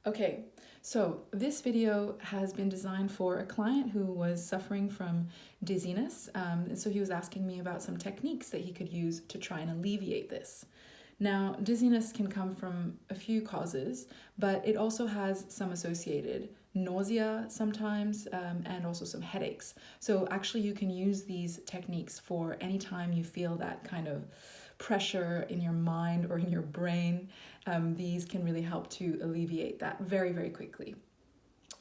Okay, so this video has been designed for a client who was suffering from dizziness. And so he was asking me about some techniques that he could use to try and alleviate this. Now, dizziness can come from a few causes, but it also has some associated nausea sometimes, and also some headaches. So actually you can use these techniques for any time you feel that kind of pressure in your mind or in your brain. These can really help to alleviate that very, very quickly.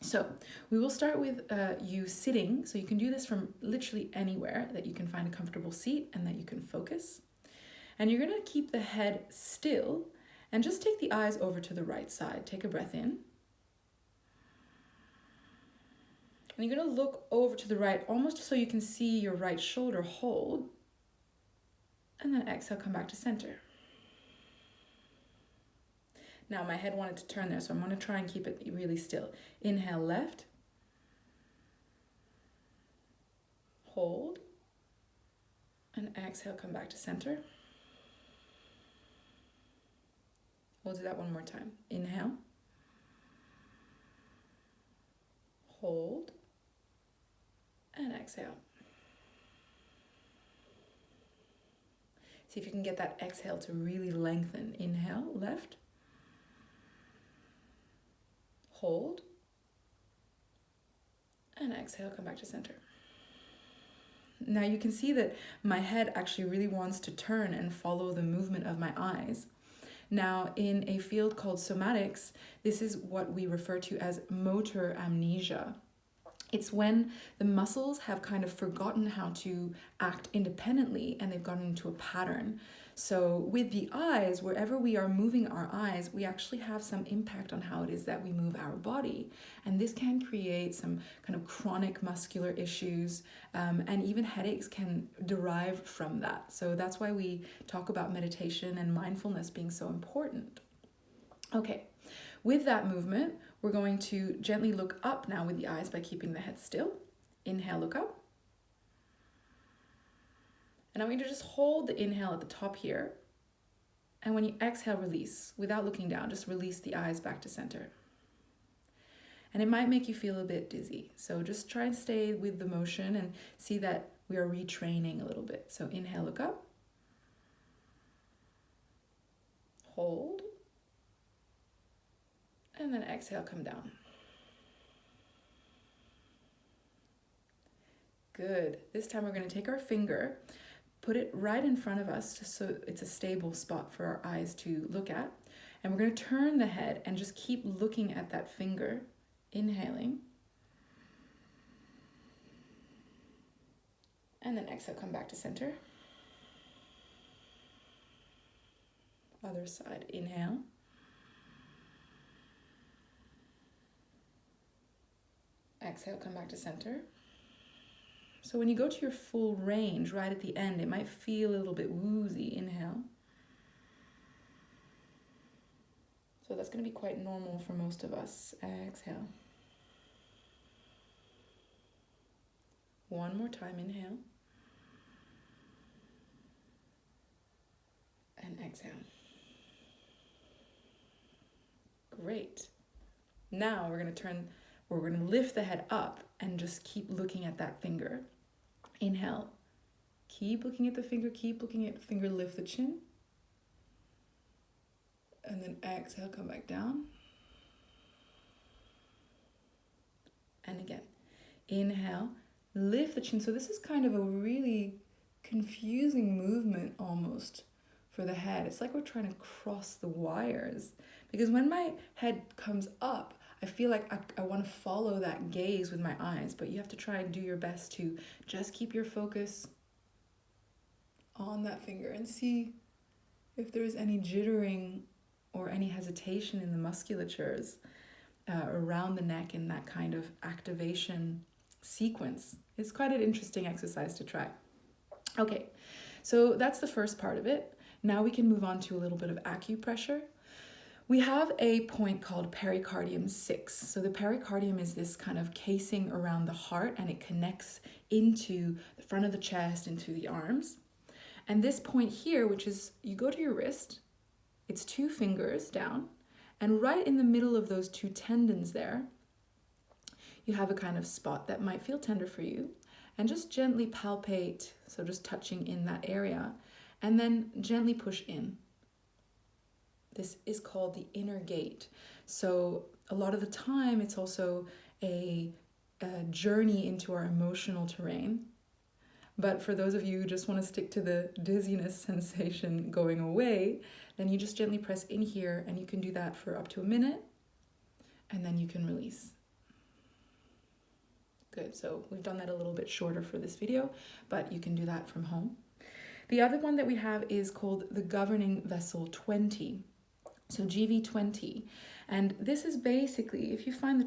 So we will start with you sitting. So you can do this from literally anywhere that you can find a comfortable seat and that you can focus. And you're going to keep the head still and just take the eyes over to the right side. Take a breath in. And you're going to look over to the right, almost so you can see your right shoulder. Hold. And then exhale, come back to center. Now my head wanted to turn there, so I'm going to try and keep it really still. Inhale left. Hold. And exhale, come back to center. We'll do that one more time. Inhale. Hold. And exhale. See if you can get that exhale to really lengthen. Inhale, left. Hold. And exhale, come back to center. Now you can see that my head actually really wants to turn and follow the movement of my eyes. Now, in a field called somatics, this is what we refer to as motor amnesia. It's when the muscles have kind of forgotten how to act independently and they've gotten into a pattern. So with the eyes, wherever we are moving our eyes, we actually have some impact on how it is that we move our body. And this can create some kind of chronic muscular issues, and even headaches can derive from that. So that's why we talk about meditation and mindfulness being so important. Okay, with that movement, we're going to gently look up now with the eyes by keeping the head still. Inhale, look up. And I'm going to just hold the inhale at the top here. And when you exhale, release. Without looking down, just release the eyes back to center. And it might make you feel a bit dizzy. So just try and stay with the motion and see that we are retraining a little bit. So inhale, look up. Hold. And then exhale, come down. Good. This time we're going to take our finger, put it right in front of us just so it's a stable spot for our eyes to look at. And we're going to turn the head and just keep looking at that finger, inhaling. And then exhale, come back to center. Other side, inhale. Exhale, come back to center. So when you go to your full range right at the end, it might feel a little bit woozy. Inhale. So that's going to be quite normal for most of us. Exhale. One more time, inhale. And exhale. Great. Now we're going to lift the head up and just keep looking at that finger. Inhale. Keep looking at the finger, lift the chin. And then exhale, come back down. And again, inhale, lift the chin. So this is kind of a really confusing movement almost for the head. It's like we're trying to cross the wires. Because when my head comes up, I feel like I want to follow that gaze with my eyes, but you have to try and do your best to just keep your focus on that finger and see if there's any jittering or any hesitation in the musculatures around the neck in that kind of activation sequence. It's quite an interesting exercise to try. Okay, so that's the first part of it. Now we can move on to a little bit of acupressure. We have a point called pericardium 6. So the pericardium is this kind of casing around the heart and it connects into the front of the chest, into the arms. And this point here, which is, you go to your wrist, it's 2 fingers down, And right in the middle of those two tendons there, you have a kind of spot that might feel tender for you. And just gently palpate, so just touching in that area, and then gently push in. This is called the inner gate. So a lot of the time, it's also a journey into our emotional terrain. But for those of you who just want to stick to the dizziness sensation going away, then you just gently press in here, and you can do that for up to a minute, and then you can release. Good, so we've done that a little bit shorter for this video, but you can do that from home. The other one that we have is called the Governing Vessel 20, so GV20. And this is basically, if you find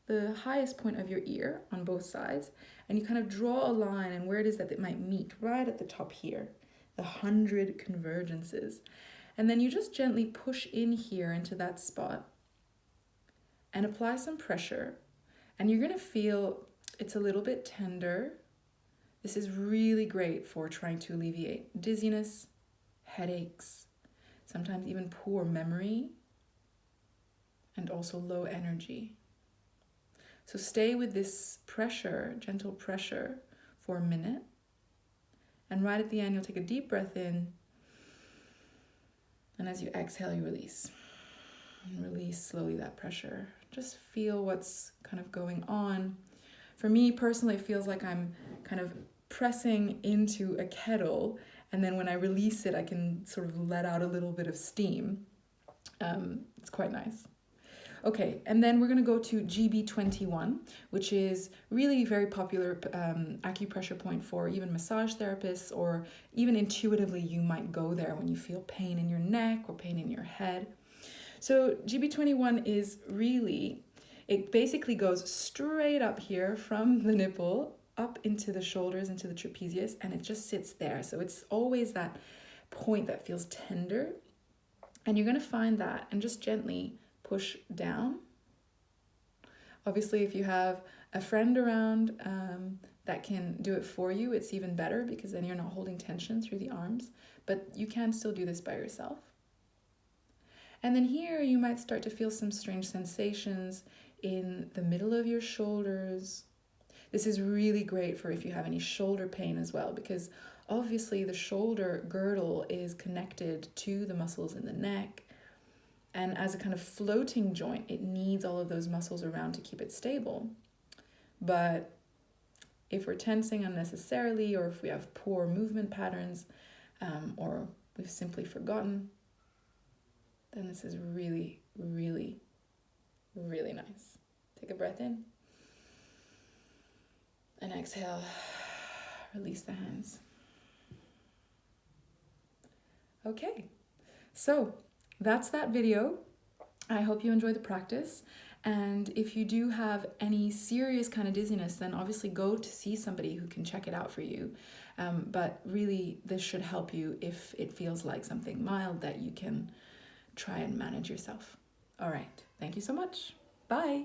the highest point of your ear on both sides, and you kind of draw a line and where it is that it might meet, right at the top here, the 100 convergences. And then you just gently push in here into that spot and apply some pressure. And you're gonna feel it's a little bit tender. This is really great for trying to alleviate dizziness, headaches, sometimes even poor memory, and also low energy. So stay with this pressure, gentle pressure, for a minute. And right at the end, you'll take a deep breath in. And as you exhale, you release. And release slowly that pressure. Just feel what's kind of going on. For me personally, it feels like I'm kind of pressing into a kettle, and then when I release it, I can sort of let out a little bit of steam. It's quite nice. Okay, and then we're going to go to GB21, which is really very popular acupressure point for even massage therapists, or even intuitively you might go there when you feel pain in your neck or pain in your head. So GB21 is really, it basically goes straight up here from the nipple up into the shoulders, into the trapezius, and it just sits there. So it's always that point that feels tender. And you're going to find that and just gently push down. Obviously, if you have a friend around that can do it for you, it's even better, because then you're not holding tension through the arms, but you can still do this by yourself. And then here you might start to feel some strange sensations in the middle of your shoulders. This is really great for if you have any shoulder pain as well, because obviously the shoulder girdle is connected to the muscles in the neck. And as a kind of floating joint, it needs all of those muscles around to keep it stable. But if we're tensing unnecessarily, or if we have poor movement patterns, or we've simply forgotten, then this is really, really, really nice. Take a breath in. And exhale, release the hands. Okay, so that's that video. I hope you enjoy the practice. And if you do have any serious kind of dizziness, then obviously go to see somebody who can check it out for you. But really, this should help you if it feels like something mild that you can try and manage yourself. All right, thank you so much. Bye.